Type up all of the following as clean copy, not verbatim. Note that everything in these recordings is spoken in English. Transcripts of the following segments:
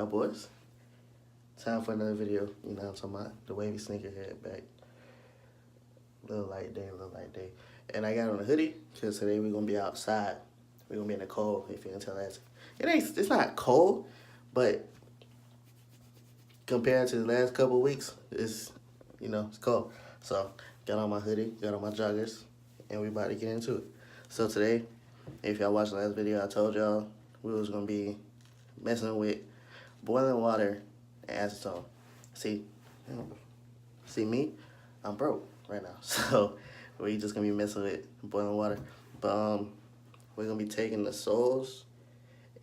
y'all boys? Time for another video. You know what I'm talking about? The wavy sneakerhead back. Little light day, little light day. And I got on a hoodie because today we're going to be outside. We're going to be in the cold, if you can tell that. It's not cold, but compared to the last couple of weeks, it's cold. So, got on my hoodie, got on my joggers, and we about to get into it. So today, if y'all watched the last video, I told y'all we was going to be messing with boiling water and acetone. See me? I'm broke right now. So, we just going to be messing with boiling water. But, we're going to be taking the soles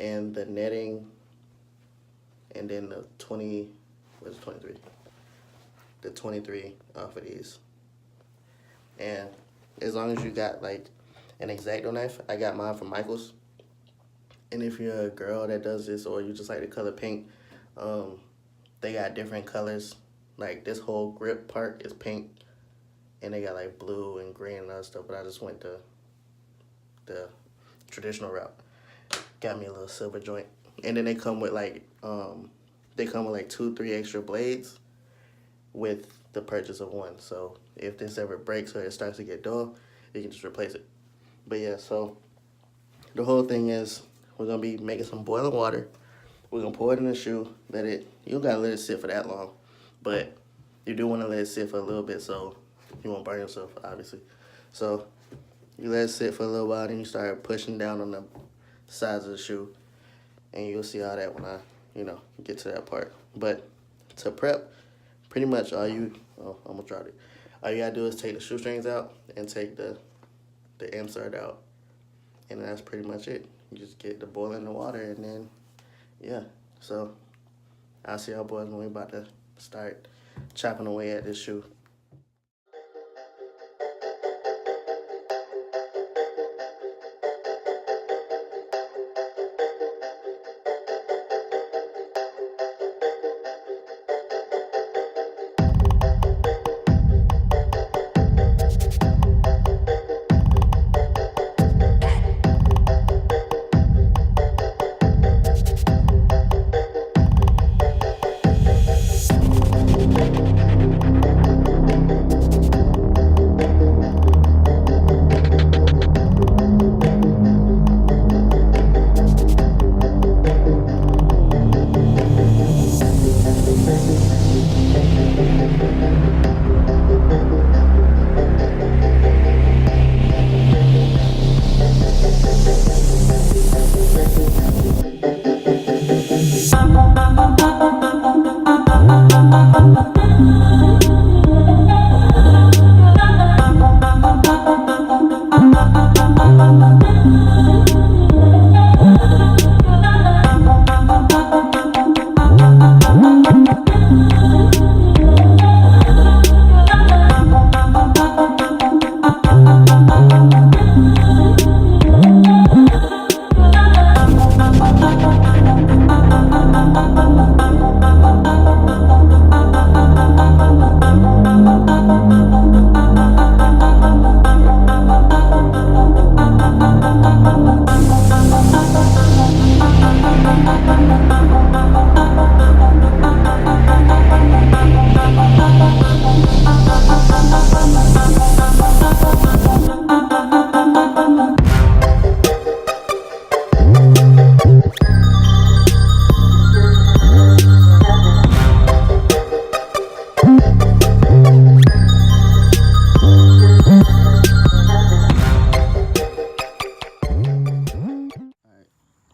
and the netting and then the 23? The 23 off of these. And as long as you got like an Xacto knife, I got mine from Michael's. And if you're a girl that does this or you just like the color pink, they got different colors. Like this whole grip part is pink, and they got like blue and green and other stuff, but I just went the traditional route. Got me a little silver joint. And then they come with like 2-3 extra blades with the purchase of one. So if this ever breaks or it starts to get dull, you can just replace it. But yeah, so the whole thing is we're gonna be making some boiling water. We're gonna pour it in the shoe. You don't gotta let it sit for that long, but you do want to let it sit for a little bit so you won't burn yourself, obviously. So you let it sit for a little while, then you start pushing down on the sides of the shoe, and you'll see all that when I get to that part. But to prep, pretty much all you gotta do is take the shoestrings out and take the insert out, and that's pretty much it. You just get the boil in the water, and then yeah. So I'll see y'all boys when we about to start chopping away at this shoe.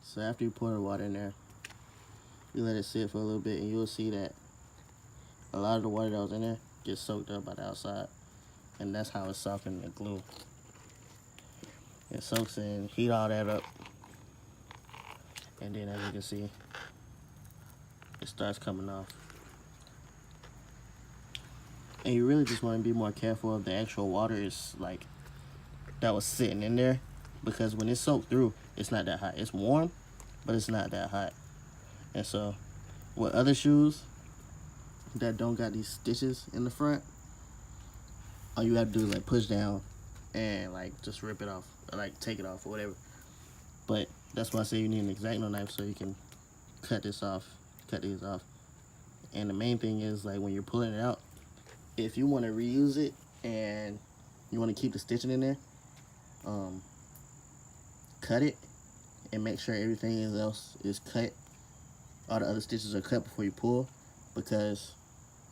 So after you pour the water in there, you let it sit for a little bit, and you'll see that a lot of the water that was in there gets soaked up by the outside, and that's how it softens the glue. It soaks in, heat all that up, and then as you can see, it starts coming off. And you really just want to be more careful of the actual water is like that was sitting in there, because when it's soaked through, it's not that hot. It's warm, but it's not that hot. And so with other shoes that don't got these stitches in the front, all you have to do is like push down and like just rip it off, or like take it off or whatever. But that's why I say you need an Xacto knife so you can cut this off cut these off. And the main thing is, like, when you're pulling it out, if you want to reuse it and you want to keep the stitching in there, cut it and make sure everything else is cut. All the other stitches are cut before you pull, because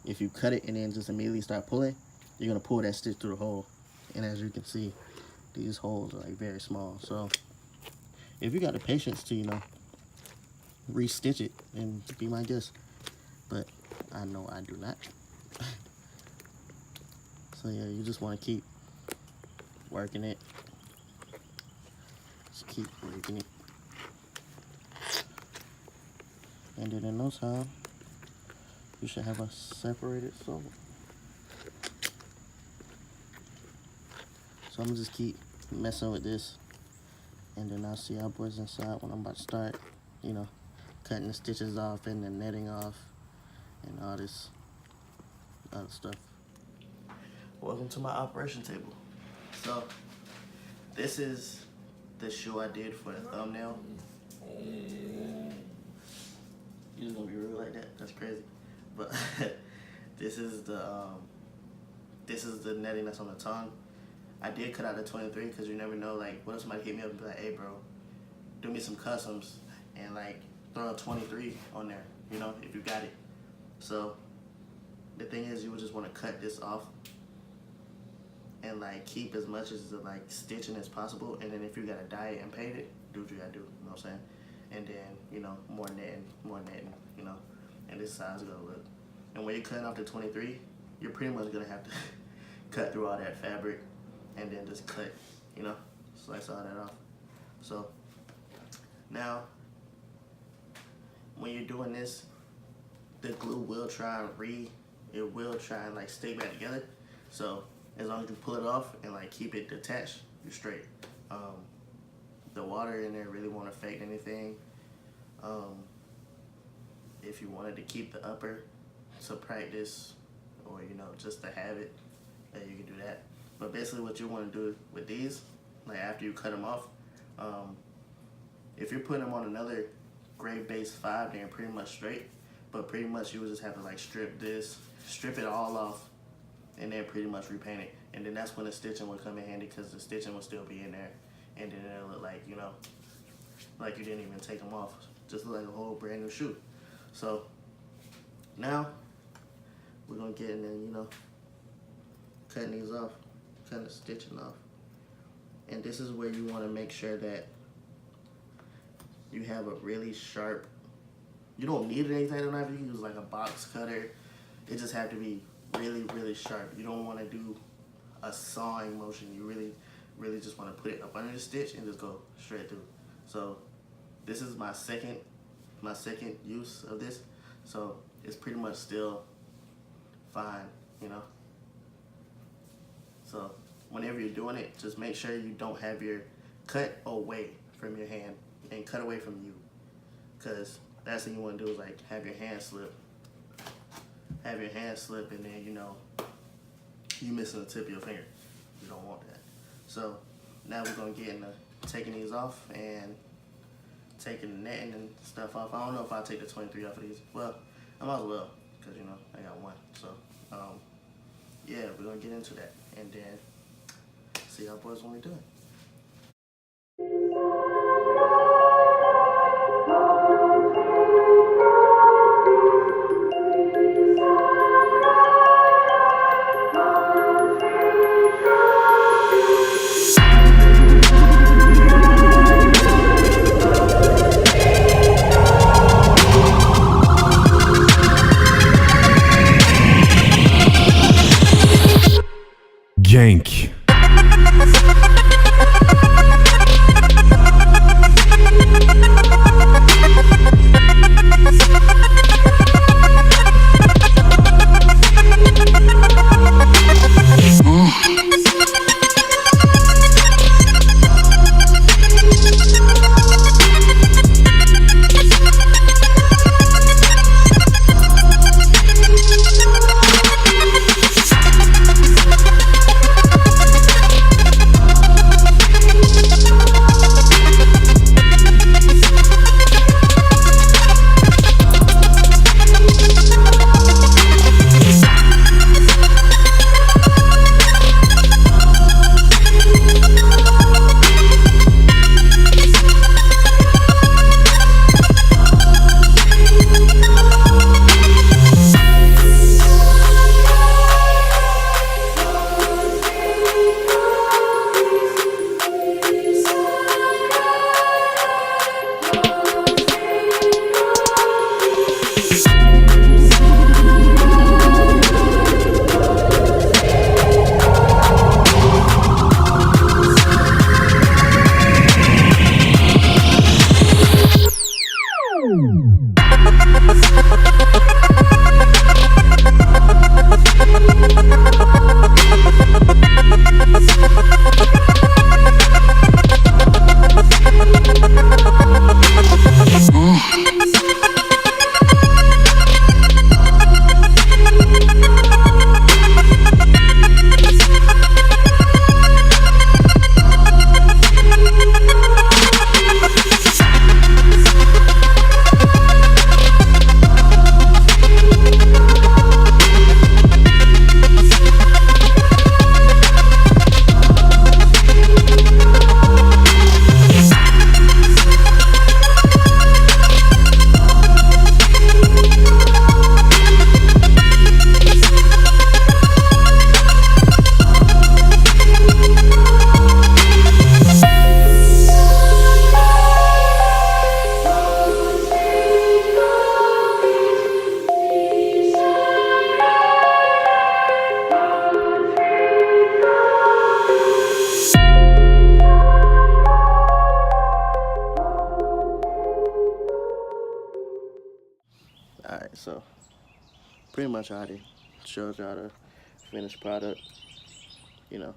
if you cut it and then just immediately start pulling, you're gonna pull that stitch through the hole. And as you can see, these holes are like very small. So if you got the patience to, you know, re-stitch it, then be my guest. But I know I do not. So yeah, you just want to keep working it. Just keep working it. And then in no time, you should have a separated sole. So I'm gonna just keep messing with this, and then I'll see y'all boys inside when I'm about to start, you know, cutting the stitches off and the netting off and all this other stuff. Welcome to my operation table. So this is the shoe I did for the thumbnail. You just gonna be rude like that? That's crazy. But this is the netting that's on the tongue. I did cut out the 23 because you never know, like, what if somebody hit me up and be like, hey bro, do me some customs and like throw a 23 on there, you know, if you got it. So the thing is, you would just want to cut this off and like keep as much as like stitching as possible, and then if you gotta dye it and paint it, do what you gotta do, you know what I'm saying? And then, you know, more netting, you know, and this size is gonna look. And when you're cutting off the 23, you're pretty much gonna have to cut through all that fabric and then just cut, you know, slice all that off. So now, when you're doing this, the glue will try and like stay back together. So as long as you pull it off and like keep it detached, you're straight. The water in there really won't affect anything. If you wanted to keep the upper to practice, or you know, just to have it, then you can do that. But basically what you want to do with these, like after you cut them off, if you're putting them on another grade base 5, they're pretty much straight. But pretty much you would just have to like strip it all off, and then pretty much repaint it. And then that's when the stitching would come in handy, because the stitching will still be in there, and then it'll look like, you know, like you didn't even take them off. Just look like a whole brand new shoe. So now we're gonna get in there, you know, cutting these off, cutting the stitching off. And this is where you want to make sure that you have a really sharp, you don't need anything on knife, you can use like a box cutter. It just have to be really, really sharp. You don't want to do a sawing motion. You really just want to put it up under the stitch and just go straight through. So this is my second use of this, so it's pretty much still fine, you know. So whenever you're doing it, just make sure you don't have your cut away from your hand and cut away from you, because last thing you want to do is like have your hand slip, and then, you know, you missing the tip of your finger. You don't want that. So now we're gonna get into taking these off and taking the netting and stuff off. I don't know if I'll take the 23 off of these. Well, I might as well, because, you know, I got one. So yeah, we're gonna get into that and then see how boys want to do it. Gank. pretty much already showed y'all the finished product, you know,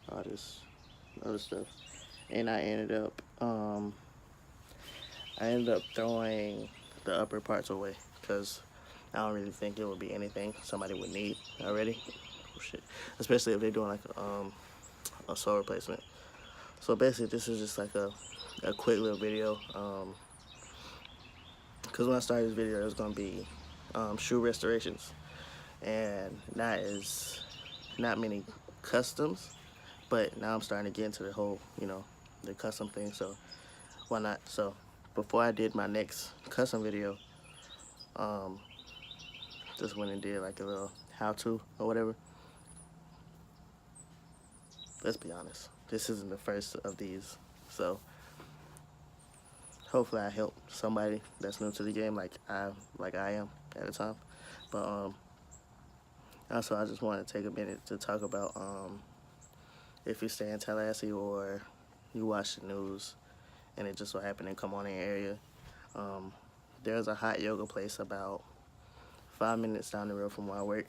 all this other stuff. And I ended up throwing the upper parts away because I don't really think it would be anything somebody would need already. Oh, shit. Especially if they're doing like a sole replacement. So basically, this is just like a quick little video. Because when I started this video, it was gonna be shoe restorations, and not many customs. But now I'm starting to get into the whole, the custom thing. So why not? So before I did my next custom video, um, just went and did like a little how-to or whatever. Let's be honest, this isn't the first of these, so hopefully I help somebody that's new to the game like I am at the time. But also I just want to take a minute to talk about if you stay in Tallahassee or you watch the news and it just so happened to come on in your area, there's a hot yoga place about 5 minutes down the road from where I work.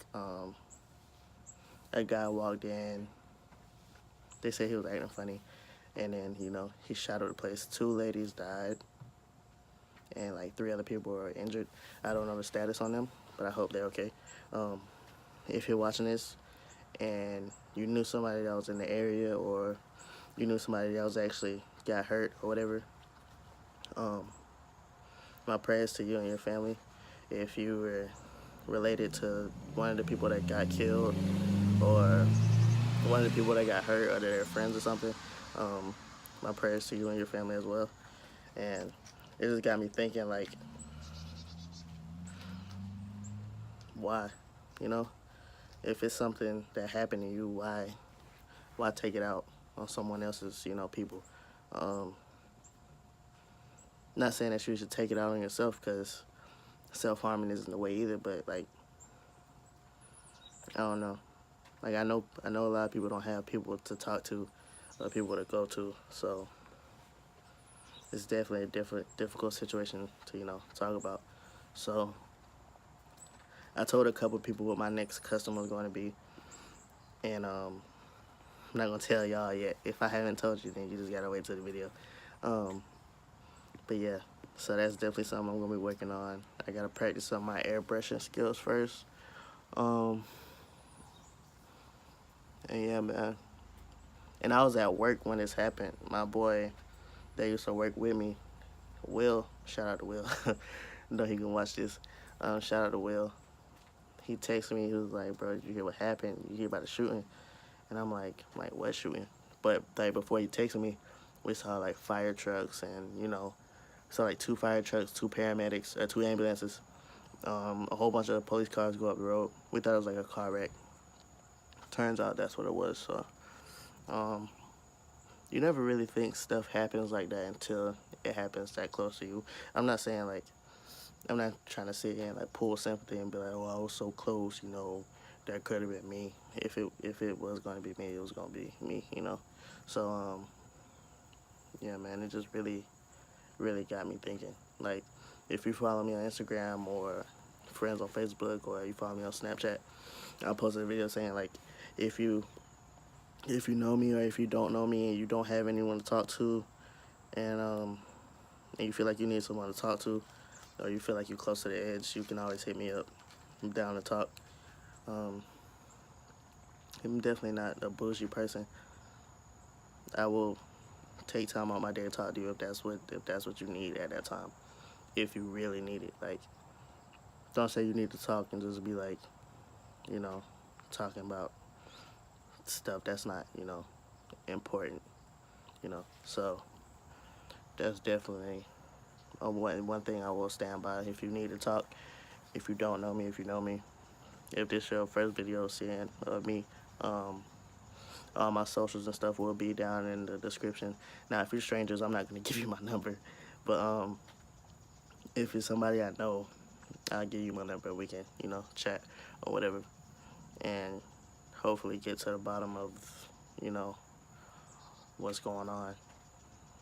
A guy walked in. They said he was acting funny, and then he shadowed the place. 2 ladies died, and like 3 other people were injured. I don't know the status on them, but I hope they're okay. If you're watching this and you knew somebody that was in the area, or you knew somebody that was actually got hurt or whatever, my prayers to you and your family. If you were related to one of the people that got killed, or one of the people that got hurt, or their friends or something, my prayers to you and your family as well. And it just got me thinking, like, why? If it's something that happened to you, why take it out on someone else's, people? Not saying that you should take it out on yourself, because self-harming isn't the way either, but, like, I don't know. Like, I know a lot of people don't have people to talk to or people to go to, so it's definitely a difficult situation to, talk about. So I told a couple people what my next customer was going to be, and I'm not going to tell y'all yet. If I haven't told you, then you just got to wait till the video. But yeah, so that's definitely something I'm going to be working on. I got to practice some of my airbrushing skills first. And yeah, man. And I was at work when this happened. My boy that used to work with me, Will, shout out to Will. No, he can watch this. Shout out to Will. He texted me. He was like, "Bro, did you hear what happened? You hear about the shooting?" And I'm like, what shooting? But like before he texted me, we saw like fire trucks, and saw like 2 fire trucks, 2 paramedics, 2 ambulances, a whole bunch of police cars go up the road. We thought it was like a car wreck. Turns out that's what it was. So you never really think stuff happens like that until it happens that close to you. I'm not saying like, I'm not trying to sit here and like pull sympathy and be like, oh, I was so close, that could have been me. If it was gonna be me, it was gonna be me, So yeah, man, it just really got me thinking. Like, if you follow me on Instagram or friends on Facebook, or you follow me on Snapchat, I posted a video saying like, if you know me, or if you don't know me and you don't have anyone to talk to, and you feel like you need someone to talk to, or you feel like you're close to the edge, you can always hit me up. I'm down to talk. I'm definitely not a bougie person. I will take time out my day to talk to you if that's what you need at that time. If you really need it, like, don't say you need to talk and just be like, talking about stuff that's not, important. So that's definitely one thing I will stand by. If you need to talk, if you don't know me, if you know me, if this your first video seeing of me, all my socials and stuff will be down in the description. Now, if you're strangers, I'm not going to give you my number. But if it's somebody I know, I'll give you my number. We can, chat or whatever. And hopefully get to the bottom of, what's going on.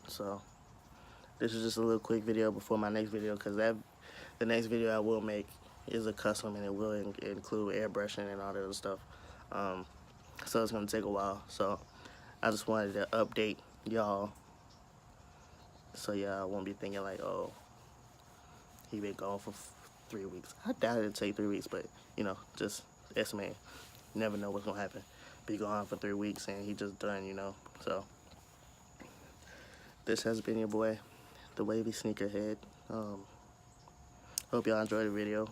So this is just a little quick video before my next video, because the next video I will make is a custom, and it will include airbrushing and all that other stuff. So it's gonna take a while. So I just wanted to update y'all, so y'all won't be thinking like, oh, he been gone for 3 weeks. I doubt it'd take 3 weeks, but just estimate. Never know what's gonna happen. Be gone for 3 weeks and he just done. So this has been your boy, the Wavy Sneakerhead. Hope y'all enjoyed the video.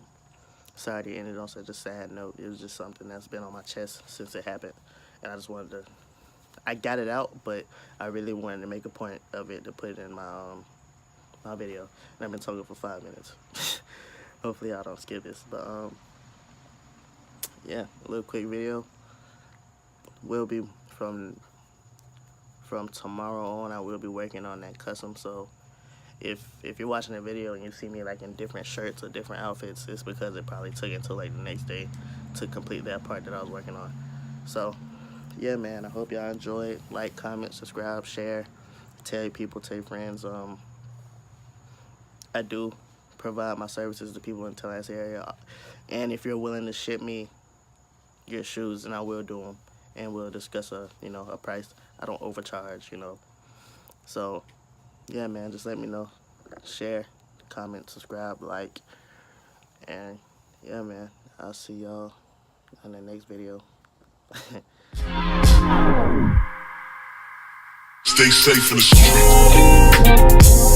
Sorry to end it on such a sad note. It was just something that's been on my chest since it happened, and I just wanted to. I got it out, but I really wanted to make a point of it to put it in my video. And I've been talking for 5 minutes. Hopefully y'all don't skip this, but yeah, a little quick video. Will be from tomorrow on. I will be working on that custom. So if you're watching the video and you see me like in different shirts or different outfits, it's because it probably took until like the next day to complete that part that I was working on. So yeah, man, I hope y'all enjoyed. Like, comment, subscribe, share, tell your people, tell your friends. I do provide my services to people in the Tallahassee area, and if you're willing to ship me your shoes, then I will do them, and we'll discuss a price. I don't overcharge, So yeah, man, just let me know. Share, comment, subscribe, like, and yeah, man, I'll see y'all in the next video. Stay safe in the street.